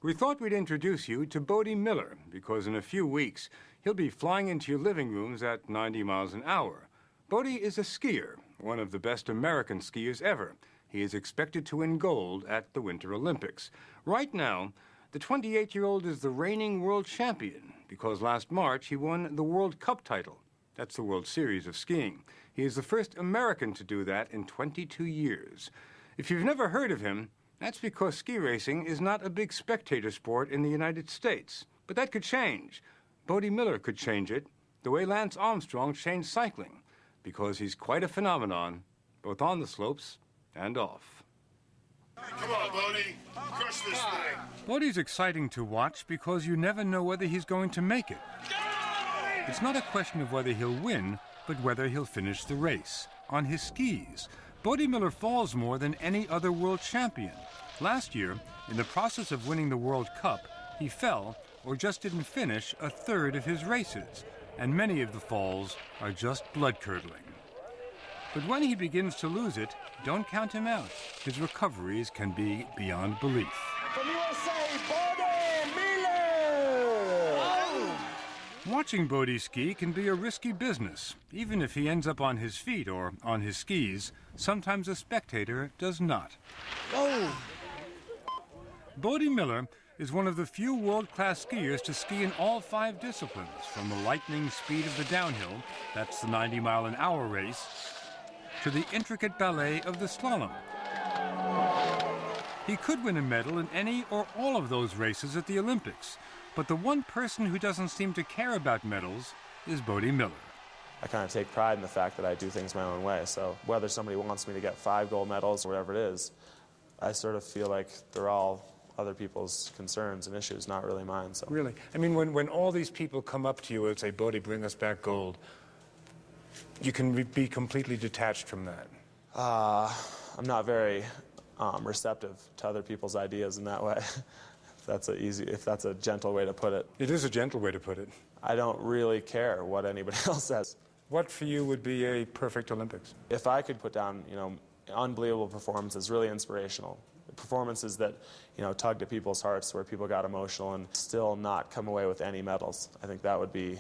We thought we'd introduce you to Bode Miller, because in a few weeks, he'll be flying into your living rooms at 90 miles an hour. Bode is a skier, one of the best American skiers ever. He is expected to win gold at the Winter Olympics. Right now, the 28-year-old is the reigning world champion, because last March he won the World Cup title. That's the World Series of skiing. He is the first American to do that in 22 years. If you've never heard of him, that's because ski racing is not a big spectator sport in the United States. But that could change. Bode Miller could change it, the way Lance Armstrong changed cycling, because he's quite a phenomenon, both on the slopes and off. Come on, Bode. Crush this thing. Bode's exciting to watch because you never know whether he's going to make it. It's not a question of whether he'll win, but whether he'll finish the race. On his skis, Bode Miller falls more than any other world champion. Last year, in the process of winning the World Cup, he fell or just didn't finish a third of his races, and many of the falls are just blood-curdling. But when he begins to lose it, don't count him out. His recoveries can be beyond belief. From USA, Bode Miller! Oh. Watching Bode ski can be a risky business. Even if he ends up on his feet or on his skis, sometimes a spectator does not. Oh. Bode Miller is one of the few world-class skiers to ski in all 5 disciplines, from the lightning speed of the downhill, that's the 90-mile-an-hour race, to the intricate ballet of the slalom. He could win a medal in any or all of those races at the Olympics, but the one person who doesn't seem to care about medals is Bode Miller. I kind of take pride in the fact that I do things my own way, so whether somebody wants me to get 5 gold medals or whatever it is, I sort of feel like they're all other people's concerns and issues, not really mine. So. Really? I mean, when all these people come up to you and say, Bode, bring us back gold, you can be completely detached from that. I'm not very receptive to other people's ideas in that way, if that's a gentle way to put it. It is a gentle way to put it. I don't really care what anybody else says. What for you would be a perfect Olympics? If I could put down, unbelievable performances, really inspirational, performances that, tugged at people's hearts, where people got emotional and still not come away with any medals, I think that would be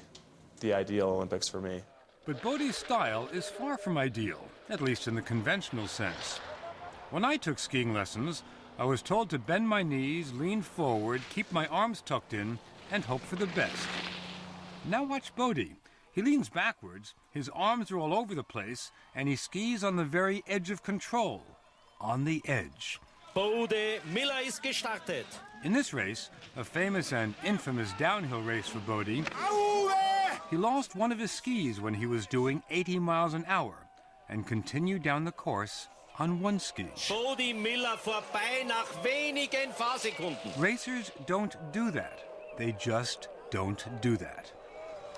the ideal Olympics for me. But Bode's style is far from ideal, at least in the conventional sense. When I took skiing lessons, I was told to bend my knees, lean forward, keep my arms tucked in, and hope for the best. Now watch Bode. He leans backwards, his arms are all over the place, and he skis on the very edge of control. On the edge. Bode Miller ist gestartet. In this race, a famous and infamous downhill race for Bode, he lost one of his skis when he was doing 80 miles an hour and continued down the course on one ski. Bode Miller vorbei nach wenigen Fahrsekunden. Racers don't do that. They just don't do that.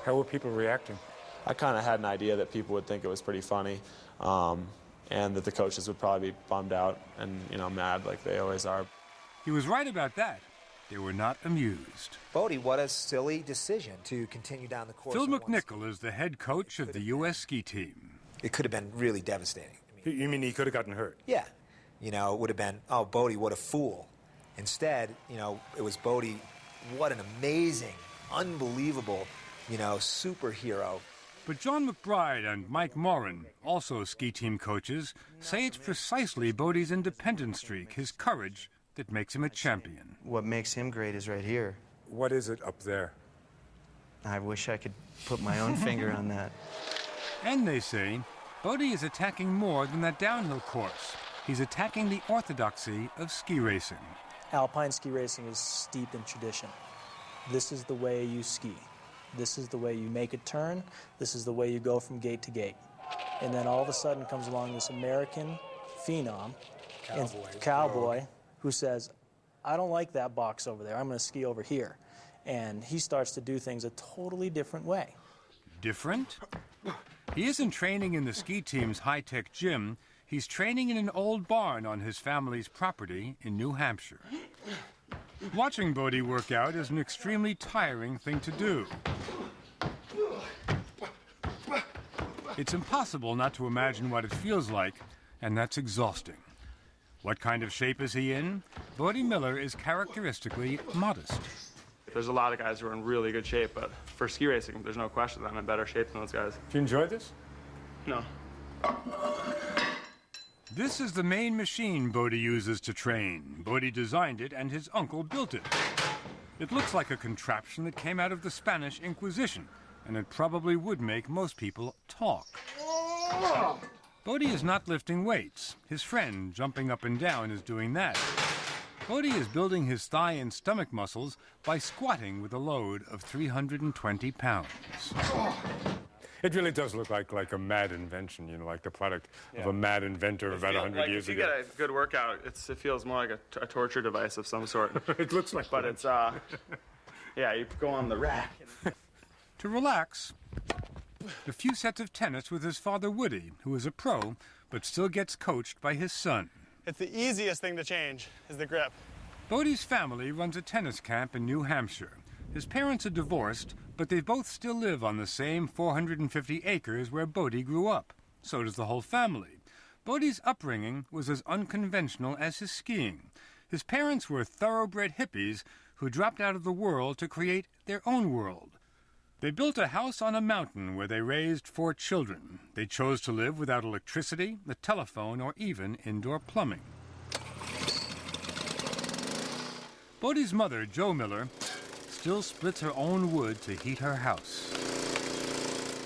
How were people reacting? I kind of had an idea that people would think it was pretty funny, and that the coaches would probably be bummed out and, mad like they always are. He was right about that. They were not amused. Bode, what a silly decision to continue down the course. Phil McNichol is the head coach of the U.S. ski team. It could have been really devastating. You mean he could have gotten hurt? Yeah. It would have been, oh, Bode, what a fool. Instead, it was Bode, what an amazing, unbelievable, superhero. But John McBride and Mike Morin, also ski team coaches, say it's precisely Bode's independent streak, his courage, that makes him a champion. What makes him great is right here. What is it up there? I wish I could put my own finger on that. And they say, Bode is attacking more than that downhill course. He's attacking the orthodoxy of ski racing. Alpine ski racing is steeped in tradition. This is the way you ski. This is the way you make a turn. This is the way you go from gate to gate. And then all of a sudden comes along this American phenom, cowboy, who says, I don't like that box over there. I'm going to ski over here. And he starts to do things a totally different way. Different? He isn't training in the ski team's high-tech gym. He's training in an old barn on his family's property in New Hampshire. Watching Bode work out is an extremely tiring thing to do. It's impossible not to imagine what it feels like, and that's exhausting. What kind of shape is he in? Bode Miller is characteristically modest. There's a lot of guys who are in really good shape, but for ski racing, there's no question that I'm in better shape than those guys. Do you enjoy this? No. This is the main machine Bode uses to train. Bode designed it and his uncle built it. It looks like a contraption that came out of the Spanish Inquisition, and it probably would make most people talk. Bode is not lifting weights. His friend, jumping up and down, is doing that. Bode is building his thigh and stomach muscles by squatting with a load of 320 pounds. It really does look like a mad invention, you know, like the product of a mad inventor about 100 years ago. If you get a good workout, it feels more like a torture device of some sort. It looks like but that. It's, yeah, you go on the rack. To relax, a few sets of tennis with his father Woody, who is a pro, but still gets coached by his son. It's the easiest thing to change, is the grip. Bode's family runs a tennis camp in New Hampshire. His parents are divorced, but they both still live on the same 450 acres where Bode grew up. So does the whole family. Bode's upbringing was as unconventional as his skiing. His parents were thoroughbred hippies who dropped out of the world to create their own world. They built a house on a mountain where they raised 4 children. They chose to live without electricity, the telephone, or even indoor plumbing. Bode's mother, Jo Miller, still splits her own wood to heat her house.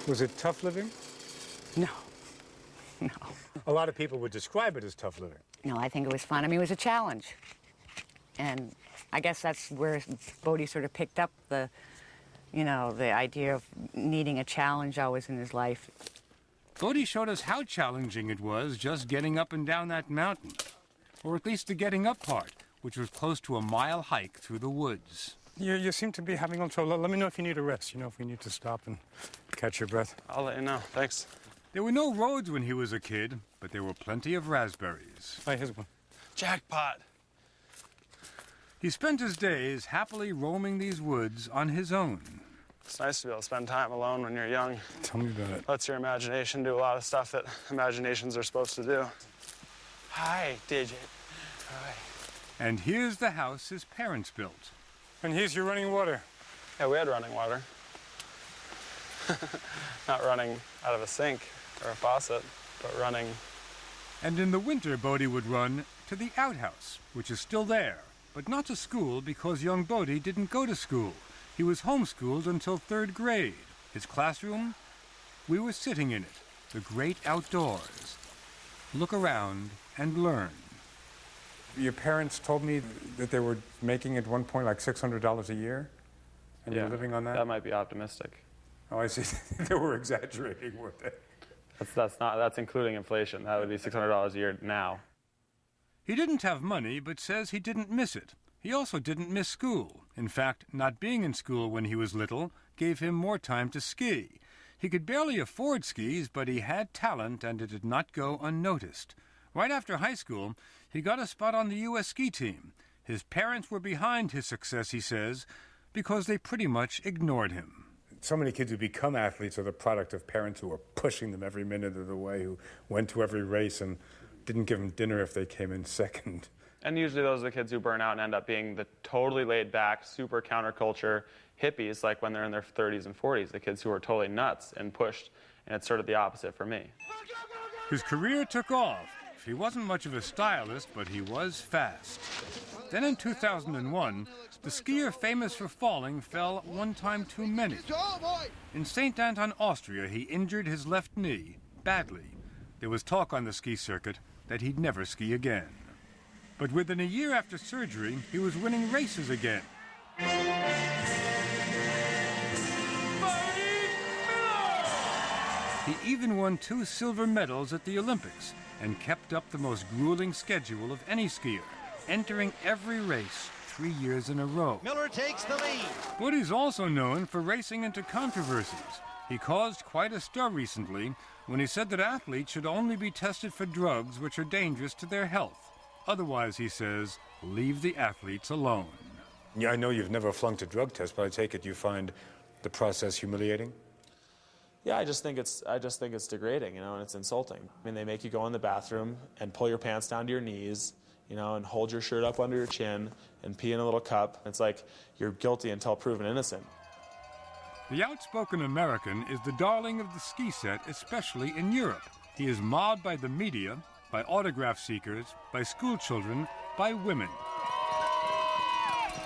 Was it tough living? No. No. A lot of people would describe it as tough living. No, I think it was fun. I mean, it was a challenge. And I guess that's where Bode sort of picked up the idea of needing a challenge always in his life. Bode showed us how challenging it was just getting up and down that mountain. Or at least the getting up part, which was close to a mile hike through the woods. You seem to be having a little trouble. Let me know if you need a rest, if we need to stop and catch your breath. I'll let you know. Thanks. There were no roads when he was a kid, but there were plenty of raspberries. Oh, here's one. Jackpot. He spent his days happily roaming these woods on his own. It's nice to be able to spend time alone when you're young. Tell me about it. Lets your imagination do a lot of stuff that imaginations are supposed to do. Hi, Digit. Hi. And here's the house his parents built. And here's your running water. Yeah, we had running water. Not running out of a sink or a faucet, but running. And in the winter, Bode would run to the outhouse, which is still there, but not to school because young Bode didn't go to school. He was homeschooled until 3rd grade. His classroom? We were sitting in it, the great outdoors. Look around and learn. Your parents told me that they were making at one point like $600 a year? And you're living on that? That might be optimistic. Oh, I see. They were exaggerating, weren't they? That's including inflation. That would be $600 a year now. He didn't have money, but says he didn't miss it. He also didn't miss school. In fact, not being in school when he was little gave him more time to ski. He could barely afford skis, but he had talent, and it did not go unnoticed. Right after high school, he got a spot on the U.S. ski team. His parents were behind his success, he says, because they pretty much ignored him. So many kids who become athletes are the product of parents who were pushing them every minute of the way, who went to every race and didn't give them dinner if they came in second. And usually those are the kids who burn out and end up being the totally laid-back, super counterculture hippies, like when they're in their 30s and 40s, the kids who are totally nuts and pushed, and it's sort of the opposite for me. His career took off. He wasn't much of a stylist, but he was fast. Then in 2001, the skier famous for falling fell one time too many. In St. Anton, Austria, he injured his left knee badly. There was talk on the ski circuit that he'd never ski again. But within a year after surgery, he was winning races again. He even won 2 silver medals at the Olympics and kept up the most grueling schedule of any skier, entering every race 3 years in a row. Miller takes the lead. Bode's also known for racing into controversies. He caused quite a stir recently when he said that athletes should only be tested for drugs which are dangerous to their health. Otherwise, he says, leave the athletes alone. Yeah, I know you've never flunked a drug test, but I take it you find the process humiliating? Yeah, I just think it's degrading, and it's insulting. I mean, they make you go in the bathroom and pull your pants down to your knees and hold your shirt up under your chin and pee in a little cup. It's like you're guilty until proven innocent. The outspoken American is the darling of the ski set, especially in Europe. He is mobbed by the media, by autograph seekers, by school children, by women.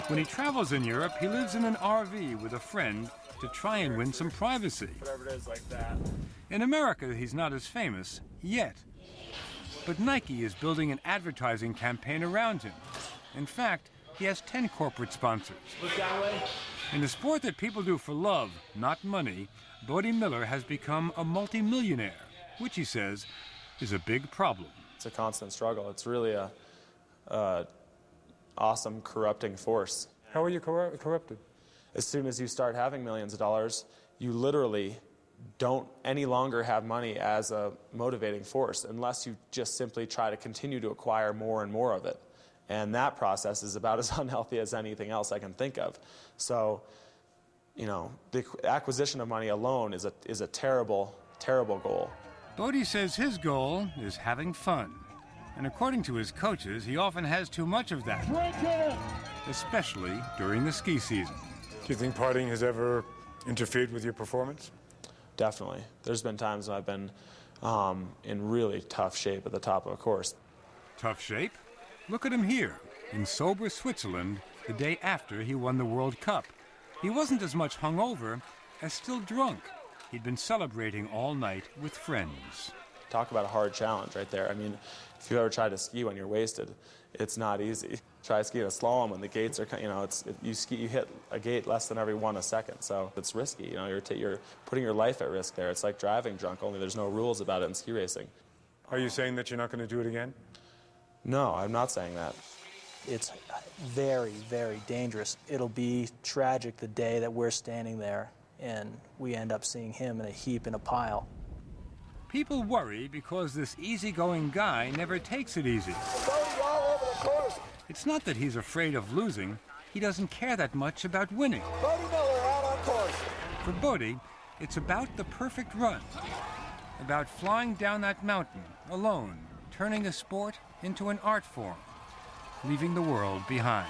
When he travels in Europe, he lives in an RV with a friend to try and win some privacy. Whatever it is, like that. In America, he's not as famous yet. But Nike is building an advertising campaign around him. In fact, he has 10 corporate sponsors. Look that way. In a sport that people do for love, not money, Bode Miller has become a multimillionaire, which he says is a big problem. It's a constant struggle. It's really a awesome corrupting force. How are you corrupted? As soon as you start having millions of dollars, you literally don't any longer have money as a motivating force unless you just simply try to continue to acquire more and more of it. And that process is about as unhealthy as anything else I can think of. So, the acquisition of money alone is a terrible, terrible goal. Bode says his goal is having fun. And according to his coaches, he often has too much of that, especially during the ski season. Do you think partying has ever interfered with your performance? Definitely. There's been times when I've been in really tough shape at the top of a course. Tough shape? Look at him here, in sober Switzerland, the day after he won the World Cup. He wasn't as much hungover as still drunk. He'd been celebrating all night with friends. Talk about a hard challenge right there. I mean, if you ever try to ski when you're wasted, it's not easy. Try skiing a slalom when the gates are, you hit a gate less than every 1 second, so it's risky. You're putting your life at risk there. It's like driving drunk, only there's no rules about it in ski racing. Are you saying that you're not going to do it again? No, I'm not saying that. It's very, very dangerous. It'll be tragic the day that we're standing there and we end up seeing him in a heap in a pile. People worry because this easygoing guy never takes it easy. It's not that he's afraid of losing. He doesn't care that much about winning. Bode Miller out on course. For Bode, it's about the perfect run. About flying down that mountain, alone, turning a sport into an art form, leaving the world behind.